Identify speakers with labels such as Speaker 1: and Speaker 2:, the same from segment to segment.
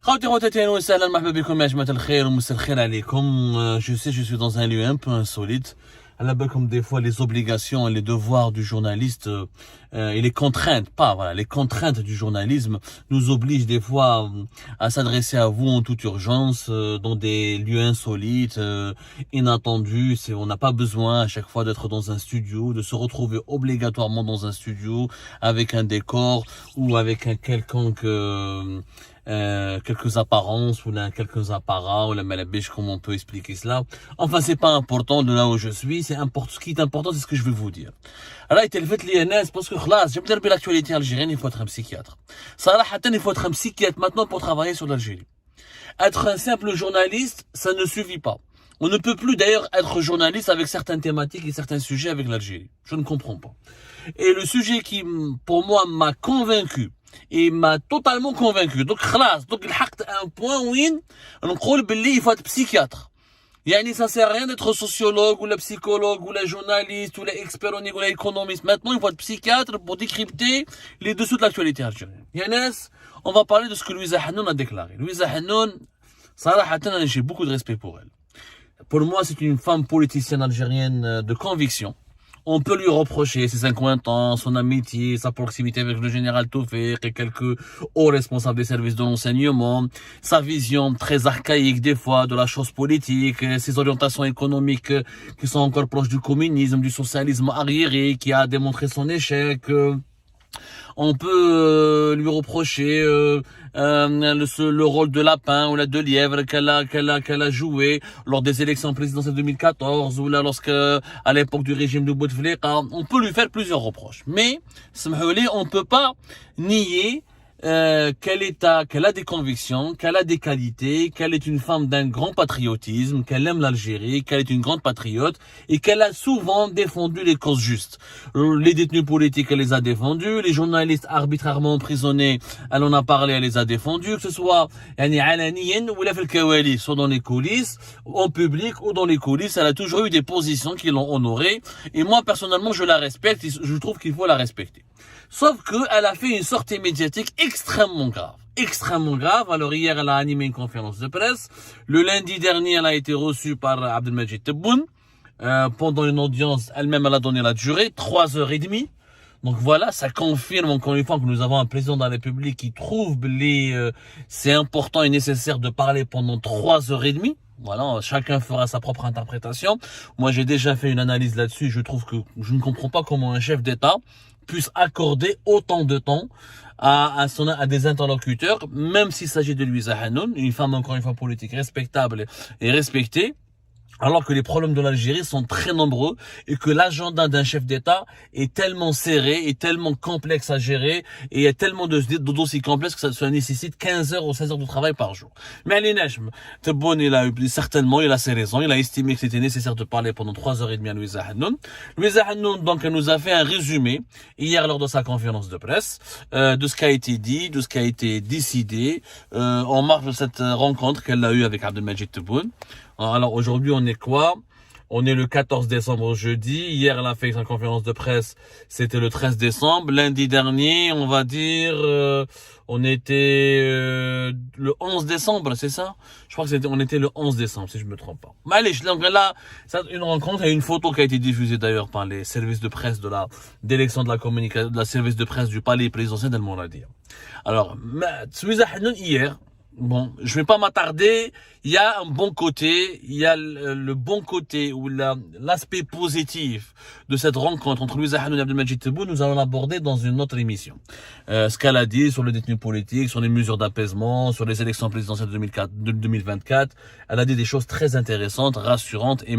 Speaker 1: خوتي خواتاتي اهلا وسهلا مرحبا بكم يا جماعه الخير ومساء الخير عليكم. Je suis dans un lieu un peu insolite. À la base, comme des fois les obligations et les devoirs du journaliste et les contraintes, les contraintes du journalisme nous obligent des fois à s'adresser à vous en toute urgence dans des lieux insolites, inattendus. On n'a pas besoin à chaque fois d'être dans un studio, de se retrouver obligatoirement dans un studio avec un décor ou avec un quelconque quelques apparences ou quelques apparats ou la malabiche, comme on peut expliquer cela. Enfin, c'est pas important de là où je suis. Ce qui est important, c'est ce que je vais vous dire. Alors, il fait l'INS parce que j'aime bien l'actualité algérienne. Il faut être un psychiatre. Il faut être un psychiatre maintenant pour travailler sur l'Algérie. Être un simple journaliste, ça ne suffit pas. On ne peut plus d'ailleurs être journaliste avec certaines thématiques et certains sujets avec l'Algérie. Je ne comprends pas. Et le sujet qui, pour moi, m'a convaincu et m'a totalement convaincu. Donc, il y a un point où il faut être psychiatre. Yani, ça sert à rien d'être sociologue ou la psychologue ou la journaliste ou l'expert ou l'économiste. Maintenant, il faut être psychiatre pour décrypter les dessous de l'actualité algérienne. Yanes, on va parler de ce que Louisa Hanoun a déclaré. Louisa Hanoun, j'ai beaucoup de respect pour elle. Pour moi, c'est une femme politicienne algérienne de conviction. On peut lui reprocher ses accointances, son amitié, sa proximité avec le général Toufik et quelques hauts responsables des services de l'enseignement, sa vision très archaïque des fois de la chose politique, ses orientations économiques qui sont encore proches du communisme, du socialisme arriéré, qui a démontré son échec. On peut lui reprocher le rôle de lapin ou de lièvre qu'elle a joué lors des élections présidentielles 2014 ou là à l'époque du régime de Bouteflika. On peut lui faire plusieurs reproches. Mais, on ne peut pas nier qu'elle a des convictions, qu'elle a des qualités, qu'elle est une femme d'un grand patriotisme, qu'elle aime l'Algérie, qu'elle est une grande patriote et qu'elle a souvent défendu les causes justes. Les détenus politiques, elle les a défendus, les journalistes arbitrairement emprisonnés, elle en a parlé, elle les a défendus, que ce soit soit dans les coulisses, en public ou dans les coulisses, elle a toujours eu des positions qui l'ont honorée et moi personnellement je la respecte et je trouve qu'il faut la respecter. Sauf qu'elle a fait une sortie médiatique extrêmement grave. Extrêmement grave. Alors hier, elle a animé une conférence de presse. Le lundi dernier, elle a été reçue par Abdelmajid Tebboune. Pendant une audience, elle-même, elle a donné la durée, 3h30. Donc voilà, ça confirme encore une fois que nous avons un président de la République qui trouve c'est important et nécessaire de parler pendant 3h30. Voilà, chacun fera sa propre interprétation. Moi, j'ai déjà fait une analyse là-dessus. Je trouve que je ne comprends pas comment un chef d'État puisse accorder autant de temps à des interlocuteurs, même s'il s'agit de Louisa Hanoun, une femme encore une fois politique respectable et respectée, alors que les problèmes de l'Algérie sont très nombreux et que l'agenda d'un chef d'État est tellement serré et tellement complexe à gérer et il y a tellement de dossiers complexes que ça nécessite 15 heures ou 16 heures de travail par jour. Mais allez, Tebboune, il a ses raisons, il a estimé que c'était nécessaire de parler pendant 3h30 à Louisa Hanoun. Louisa Hanoun, donc, elle nous a fait un résumé hier lors de sa conférence de presse, de ce qui a été dit, de ce qui a été décidé, en marge de cette rencontre qu'elle a eue avec Abdelmajid Tebboune. Alors aujourd'hui on est quoi? On est le 14 décembre jeudi. Hier elle a fait sa conférence de presse, c'était le 13 décembre. Lundi dernier, on va dire, on était le 11 décembre, c'est ça? Je crois que on était le 11 décembre si je me trompe pas. Mais allez, donc là, c'est une rencontre, il y a une photo qui a été diffusée d'ailleurs par les services de presse d'élection de la communication, de la service de presse du palais présidentiel d'El Mouradia. Alors, Louisa Hanoun hier, bon, je vais pas m'attarder. Il y a un bon côté, il y a le bon côté ou l'aspect positif de cette rencontre entre Louisa Hanoun et Abdelmajid Tebboune. Nous allons l'aborder dans une autre émission. Ce qu'elle a dit sur le détenu politique, sur les mesures d'apaisement, sur les élections présidentielles de 2024. Elle a dit des choses très intéressantes, rassurantes et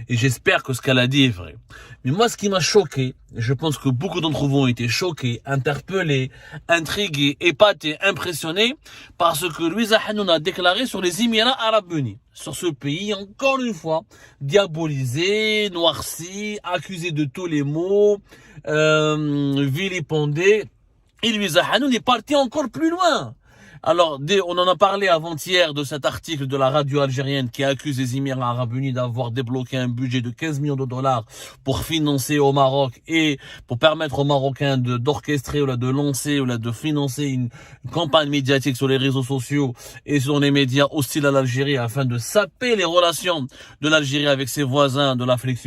Speaker 1: j'espère que ce qu'elle a dit est vrai. Mais moi, ce qui m'a choqué, je pense que beaucoup d'entre vous ont été choqués, interpellés, intrigués, épatés, impressionnés par ce que Louisa Hanoun a déclaré sur les Émirats Arabes Unis. Sur ce pays, encore une fois, diabolisé, noirci, accusé de tous les maux, vilipendé. Et Louisa Hanoun est parti encore plus loin. Alors, on en a parlé avant-hier de cet article de la radio algérienne qui accuse les Émirats Arabes Unis d'avoir débloqué un budget de 15 millions de dollars pour financer au Maroc et pour permettre aux Marocains d'orchestrer ou là, de lancer ou là, de financer une campagne médiatique sur les réseaux sociaux et sur les médias hostiles à l'Algérie afin de saper les relations de l'Algérie avec ses voisins de l'Afrique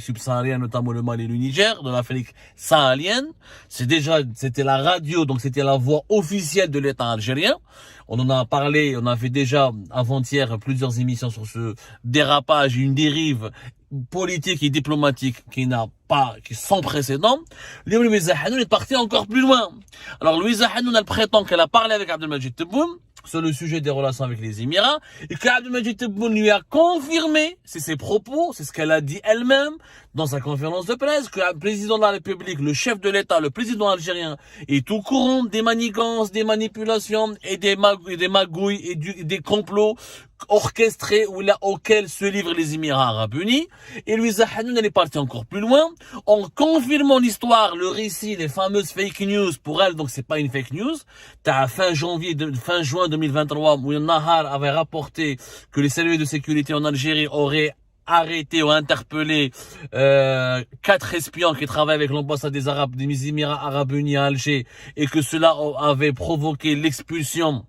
Speaker 1: subsaharienne, notamment le Mali et le Niger, de l'Afrique sahélienne. C'était la radio, donc c'était la voix officielle de l'État algérien. On en a parlé, on a fait déjà avant-hier plusieurs émissions sur ce dérapage, une dérive politique et diplomatique qui est sans précédent. Louisa Hanoun est parti encore plus loin. Alors Louisa Hanoun, elle prétend qu'elle a parlé avec Abdelmajid Tebboune sur le sujet des relations avec les Émirats et qu'Abdelmajid Tebboune lui a confirmé, c'est ses propos, c'est ce qu'elle a dit elle-même dans sa conférence de presse, que le président de la République, le chef de l'État, le président algérien est au courant des manigances, des manipulations et des magouilles et des complots orchestrés auxquels se livrent les Émirats Arabes Unis. Et Louisa Hanoun, elle est partie encore plus loin en confirmant l'histoire, le récit, les fameuses fake news. Pour elle, donc c'est pas une fake news. Fin juin 2023, où Nahar avait rapporté que les services de sécurité en Algérie auraient arrêté ou interpellé 4 espions qui travaillent avec l'ambassade des Émirats Arabes Unis à Alger et que cela avait provoqué l'expulsion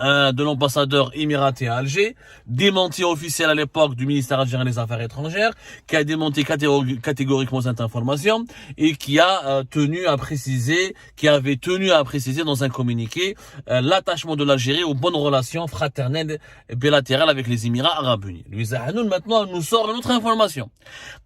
Speaker 1: de l'ambassadeur émiraté à Alger, démenti officiel à l'époque du ministère algérien des Affaires étrangères, qui a démenti catégoriquement cette information et qui avait tenu à préciser dans un communiqué l'attachement de l'Algérie aux bonnes relations fraternelles et bilatérales avec les Émirats Arabes Unis. Louisa Hanoun, maintenant, elle nous sort une autre information.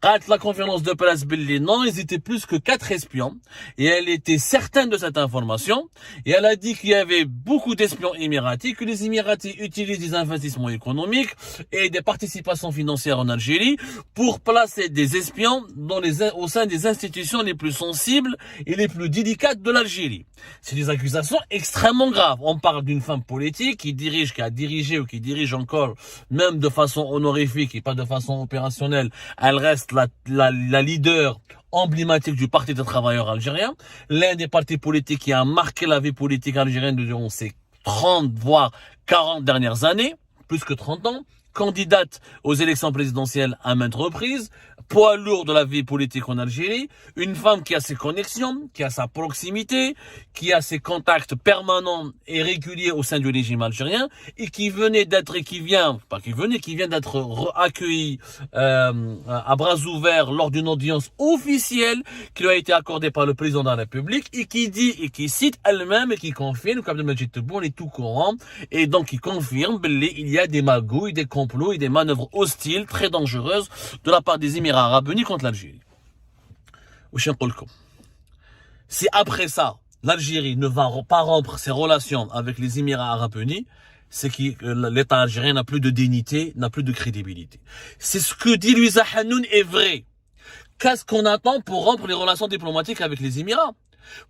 Speaker 1: Quand la conférence de presse Billy, non, ils étaient plus que 4 espions et elle était certaine de cette information et elle a dit qu'il y avait beaucoup d'espions émiratis, que les Émiratis utilisent des investissements économiques et des participations financières en Algérie pour placer des espions au sein des institutions les plus sensibles et les plus délicates de l'Algérie. C'est des accusations extrêmement graves. On parle d'une femme politique qui a dirigé ou qui dirige encore, même de façon honorifique et pas de façon opérationnelle. Elle reste la leader emblématique du Parti des travailleurs algériens, l'un des partis politiques qui a marqué la vie politique algérienne durant ces 30 voire 40 dernières années, plus que 30 ans, candidate aux élections présidentielles à maintes reprises, poids lourd de la vie politique en Algérie, une femme qui a ses connexions, qui a sa proximité, qui a ses contacts permanents et réguliers au sein du régime algérien et qui vient d'être accueillie à bras ouverts lors d'une audience officielle qui lui a été accordée par le président de la République et qui dit et qui cite elle-même et qui confirme qu'Abdelmajid Tebboune est tout courant et donc qui confirme qu'il y a des magouilles, des complots et des manœuvres hostiles très dangereuses de la part des Émirats Arabes Unis contre l'Algérie. Si après ça, l'Algérie ne va pas rompre ses relations avec les Émirats Arabes Unis, c'est que l'État algérien n'a plus de dignité, n'a plus de crédibilité. C'est ce que dit Louisa Hanoun est vrai. Qu'est-ce qu'on attend pour rompre les relations diplomatiques avec les Émirats?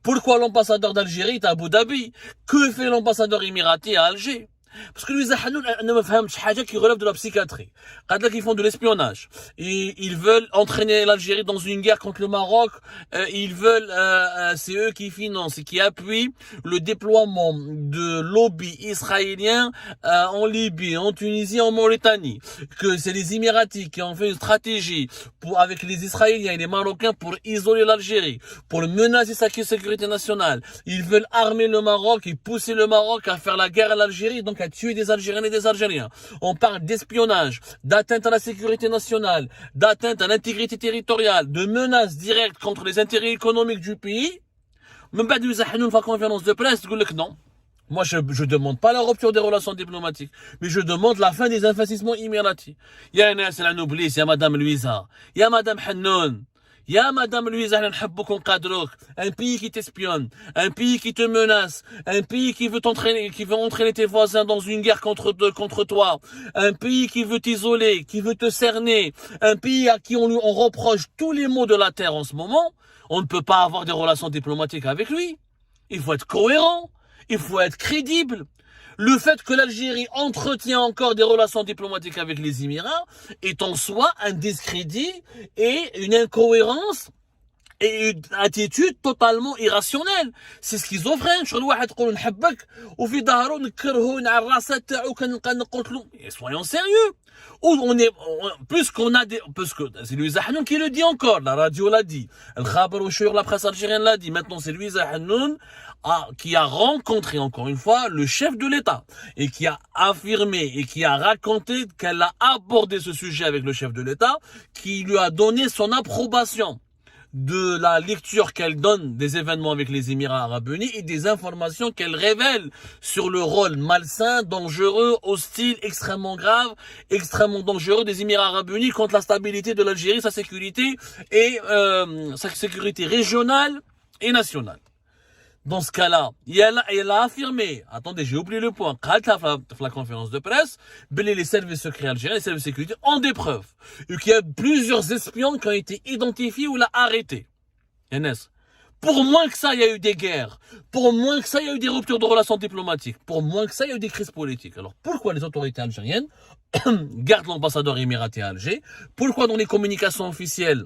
Speaker 1: Pourquoi l'ambassadeur d'Algérie est à Abu Dhabi? Que fait l'ambassadeur émirati à Alger? Parce que Louisa Hanoun ne me فهمتش حاجة qui relève de la psychiatrie. Quand ils font de l'espionnage, ils veulent entraîner l'Algérie dans une guerre contre le Maroc, c'est eux qui financent et qui appuient le déploiement de lobbies israéliens en Libye, en Tunisie, en Mauritanie. Que c'est les Émiratis qui ont fait une stratégie avec les Israéliens et les Marocains pour isoler l'Algérie, pour menacer sa sécurité nationale. Ils veulent armer le Maroc et pousser le Maroc à faire la guerre à l'Algérie, donc à tuer des Algériens et des Algériens. On parle d'espionnage, d'atteinte à la sécurité nationale, d'atteinte à l'intégrité territoriale, de menaces directes contre les intérêts économiques du pays. Même pas Louisa Hanoun fait conférence de presse, dit non. Moi, je demande pas la rupture des relations diplomatiques, mais je demande la fin des investissements émiratis. Il y a Anas El Anoublis, il y a Madame Louisa, il y a Madame Hanoun. Il y a Madame Louisa, un pays qui t'espionne, un pays qui te menace, un pays qui veut entraîner tes voisins dans une guerre contre toi, un pays qui veut t'isoler, qui veut te cerner, un pays à qui on reproche tous les maux de la terre en ce moment. On ne peut pas avoir des relations diplomatiques avec lui. Il faut être cohérent, il faut être crédible. Le fait que l'Algérie entretient encore des relations diplomatiques avec les Émirats est en soi un discrédit et une incohérence et une attitude totalement irrationnelle. C'est schizophrène. Et soyons sérieux. Plus qu'on a parce que c'est Louisa Hanoun qui le dit encore, la radio l'a dit, la presse algérienne l'a dit, maintenant c'est Louisa Hanoun qui a rencontré encore une fois le chef de l'État et qui a affirmé et qui a raconté qu'elle a abordé ce sujet avec le chef de l'État, qui lui a donné son approbation de la lecture qu'elle donne des événements avec les Émirats Arabes Unis et des informations qu'elle révèle sur le rôle malsain, dangereux, hostile, extrêmement grave, extrêmement dangereux des Émirats Arabes Unis contre la stabilité de l'Algérie, sa sécurité et sa sécurité régionale et nationale. Dans ce cas-là, elle a affirmé, attendez, j'ai oublié le point, la conférence de presse, les services secrets algériens, les services de sécurité ont des preuves. Et qu'il y a plusieurs espions qui ont été identifiés ou l'a arrêté. Yanès. Pour moins que ça, il y a eu des guerres. Pour moins que ça, il y a eu des ruptures de relations diplomatiques. Pour moins que ça, il y a eu des crises politiques. Alors, pourquoi les autorités algériennes gardent l'ambassadeur émiraté à Alger? Pourquoi dans les communications officielles,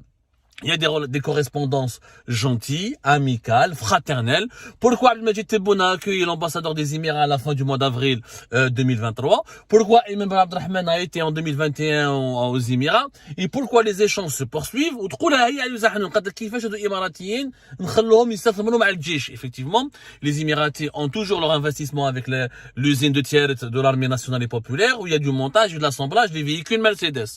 Speaker 1: il y a des correspondances gentilles, amicales, fraternelles. Pourquoi Abdelmajid Tebboune a accueilli l'ambassadeur des Émirats à la fin du mois d'avril 2023? Pourquoi Imam Abdelrahman a été en 2021 aux Émirats? Et pourquoi les échanges se poursuivent? Effectivement, les Émiratis ont toujours leur investissement avec l'usine de Thiers de l'armée nationale et populaire, où il y a du montage et de l'assemblage des véhicules Mercedes,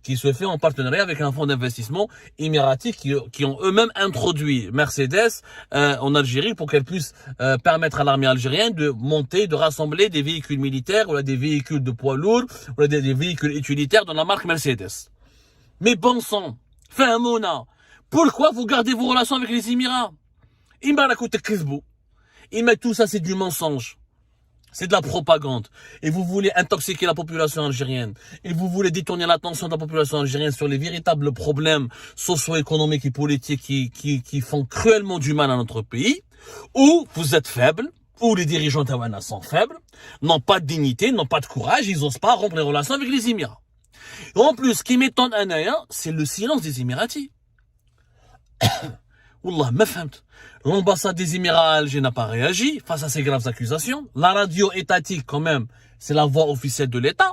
Speaker 1: qui se fait en partenariat avec un fonds d'investissement émiratis qui ont eux-mêmes introduit Mercedes en Algérie pour qu'elle puisse permettre à l'armée algérienne de monter, de rassembler des véhicules militaires ou des véhicules de poids lourds ou des véhicules utilitaires de la marque Mercedes. Mais bon sang, Fahmouna, pourquoi vous gardez vos relations avec les Émirats? Tout ça c'est du mensonge. C'est de la propagande. Et vous voulez intoxiquer la population algérienne. Et vous voulez détourner l'attention de la population algérienne sur les véritables problèmes socio-économiques et politiques qui font cruellement du mal à notre pays. Ou vous êtes faibles, ou les dirigeants taouana sont faibles, n'ont pas de dignité, n'ont pas de courage, ils n'osent pas rompre les relations avec les Émirats. Et en plus, ce qui m'étonne, c'est le silence des Émiratis. Wallah, ma femme. L'ambassade des Émirats à Alger n'a pas réagi face à ces graves accusations. La radio étatique, quand même, c'est la voix officielle de l'État.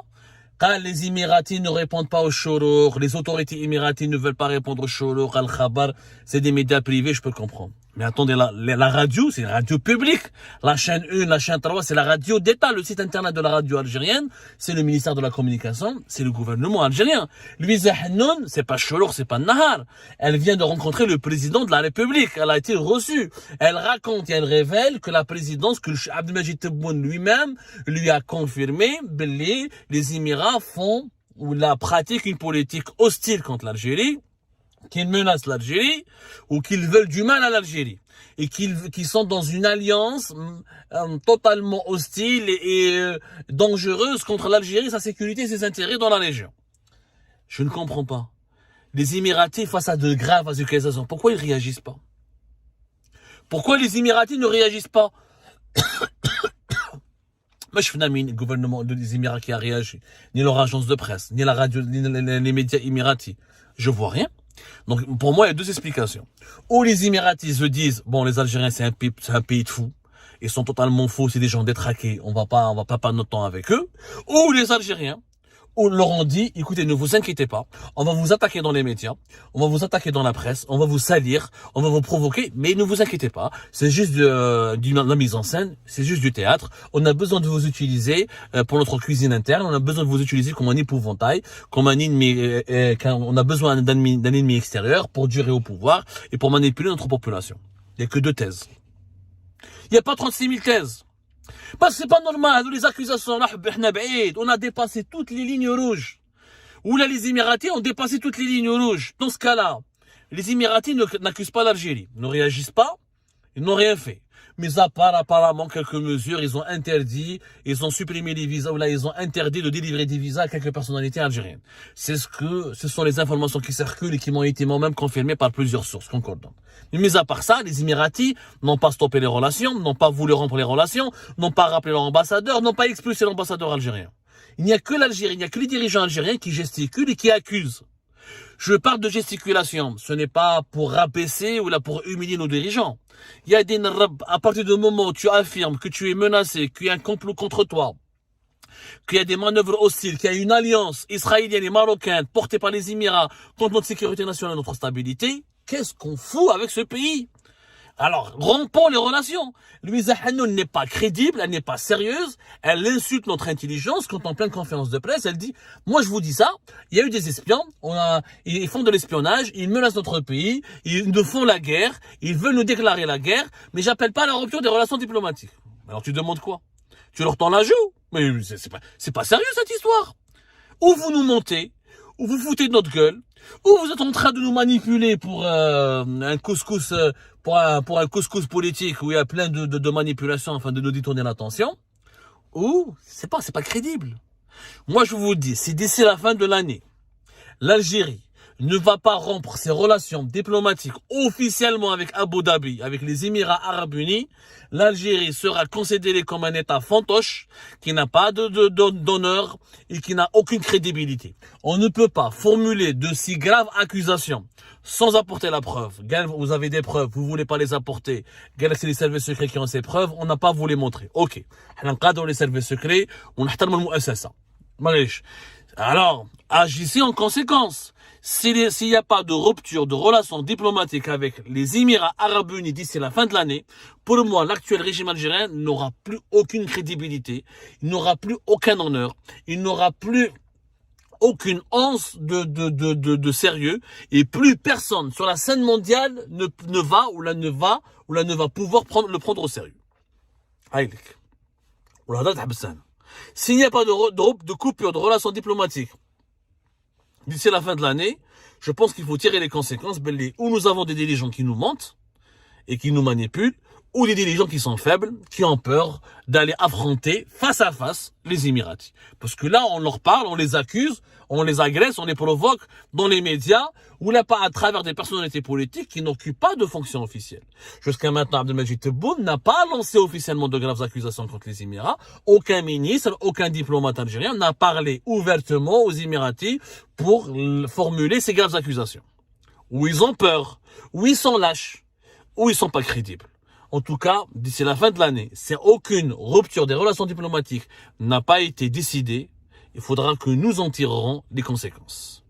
Speaker 1: Quand les Émiratis ne répondent pas aux chourour, les autorités émiraties ne veulent pas répondre aux chourour, al-khabar, c'est des médias privés, je peux comprendre. Mais attendez, la radio, c'est une radio publique. La chaîne 1, la chaîne 3, c'est la radio d'État. Le site internet de la radio algérienne, c'est le ministère de la Communication, c'est le gouvernement algérien. Louisa Hanoun, c'est pas Cholour, c'est pas Nahar. Elle vient de rencontrer le président de la République. Elle a été reçue. Elle raconte et elle révèle que la présidence, que Abdelmajid Tebboune lui-même lui a confirmé, les Émirats font ou la pratiquent une politique hostile contre l'Algérie, qu'ils menacent l'Algérie ou qu'ils veulent du mal à l'Algérie et qu'ils sont dans une alliance totalement hostile et dangereuse contre l'Algérie, sa sécurité et ses intérêts dans la région. Je ne comprends pas. Les Émiratis, face à de graves accusations, pourquoi ils ne réagissent pas? Pourquoi les Émiratis ne réagissent pas? Moi, je fais le gouvernement des Émirats qui a réagi, ni leur agence de presse, ni la radio, ni les médias émiratis. Je vois rien. Donc, pour moi, il y a deux explications. Ou les Émiratis se disent, bon, les Algériens, c'est un pays de fous. Ils sont totalement faux, c'est des gens détraqués. On va pas perdre notre temps avec eux. Ou les Algériens, où leur ont dit, écoutez, ne vous inquiétez pas, on va vous attaquer dans les médias, on va vous attaquer dans la presse, on va vous salir, on va vous provoquer, mais ne vous inquiétez pas, c'est juste de la mise en scène, c'est juste du théâtre, on a besoin de vous utiliser pour notre cuisine interne, on a besoin de vous utiliser comme un épouvantail, comme un ennemi, on a besoin d'un ennemi extérieur pour durer au pouvoir et pour manipuler notre population. Il n'y a que deux thèses. Il n'y a pas 36 000 thèses. Parce que c'est pas normal, les accusations, on a dépassé toutes les lignes rouges. Ou là, les Émiratis ont dépassé toutes les lignes rouges. Dans ce cas-là, les Émiratis n'accusent pas l'Algérie, ne réagissent pas, ils n'ont rien fait. Mais à part apparemment quelques mesures, ils ont interdit, ils ont supprimé les visas, ou là, ils ont interdit de délivrer des visas à quelques personnalités algériennes. Ce sont les informations qui circulent et qui m'ont été moi-même confirmées par plusieurs sources concordantes. Mais à part ça, les Émiratis n'ont pas stoppé les relations, n'ont pas voulu rompre les relations, n'ont pas rappelé leur ambassadeur, n'ont pas expulsé l'ambassadeur algérien. Il n'y a que l'Algérie, il n'y a que les dirigeants algériens qui gesticulent et qui accusent. Je parle de gesticulation. Ce n'est pas pour rabaisser ou là pour humilier nos dirigeants. Il y a des narab, à partir du moment où tu affirmes que tu es menacé, qu'il y a un complot contre toi, qu'il y a des manœuvres hostiles, qu'il y a une alliance israélienne et marocaine portée par les Émirats contre notre sécurité nationale et notre stabilité, qu'est-ce qu'on fout avec ce pays? Alors, rompons les relations. Louisa Hanoun n'est pas crédible, elle n'est pas sérieuse, elle insulte notre intelligence quand en pleine conférence de presse, elle dit, moi je vous dis ça, il y a eu des espions, ils font de l'espionnage, ils menacent notre pays, ils nous font la guerre, ils veulent nous déclarer la guerre, mais j'appelle pas à la rupture des relations diplomatiques. Alors tu demandes quoi? Tu leur tends la joue? Mais c'est pas sérieux cette histoire. Ou vous nous montez, ou vous foutez de notre gueule, ou vous êtes en train de nous manipuler pour un couscous, pour un couscous politique où il y a plein de manipulations afin de nous détourner l'attention, ou c'est pas crédible. Moi je vous dis, si d'ici la fin de l'année, l'Algérie ne va pas rompre ses relations diplomatiques officiellement avec Abu Dhabi, avec les Émirats Arabes Unis, l'Algérie sera considérée comme un État fantoche qui n'a pas d'honneur et qui n'a aucune crédibilité. On ne peut pas formuler de si graves accusations sans apporter la preuve. Vous avez des preuves, vous voulez pas les apporter. C'est les services secrets qui ont ces preuves, on n'a pas voulu les montrer. Ok. On les services secrets, on a alors, agissez en conséquence. S'il n'y a pas de rupture de relations diplomatiques avec les Émirats Arabes Unis d'ici la fin de l'année, pour moi, l'actuel régime algérien n'aura plus aucune crédibilité, il n'aura plus aucun honneur, il n'aura plus aucune once de sérieux, et plus personne sur la scène mondiale ne va pouvoir le prendre au sérieux. S'il n'y a pas de coupure de relations diplomatiques d'ici la fin de l'année, je pense qu'il faut tirer les conséquences, où nous avons des dirigeants qui nous mentent et qui nous manipulent, ou des dirigeants qui sont faibles, qui ont peur d'aller affronter face à face les Émiratis. Parce que là, on leur parle, on les accuse, on les agresse, on les provoque dans les médias, ou là pas à travers des personnalités politiques qui n'occupent pas de fonction officielle. Jusqu'à maintenant, Abdelmajid Tebboune n'a pas lancé officiellement de graves accusations contre les Émirats. Aucun ministre, aucun diplomate algérien n'a parlé ouvertement aux Émiratis pour formuler ces graves accusations. Ou ils ont peur, ou ils sont lâches, ou ils sont pas crédibles. En tout cas, d'ici la fin de l'année, si aucune rupture des relations diplomatiques n'a pas été décidée, il faudra que nous en tirerons les conséquences.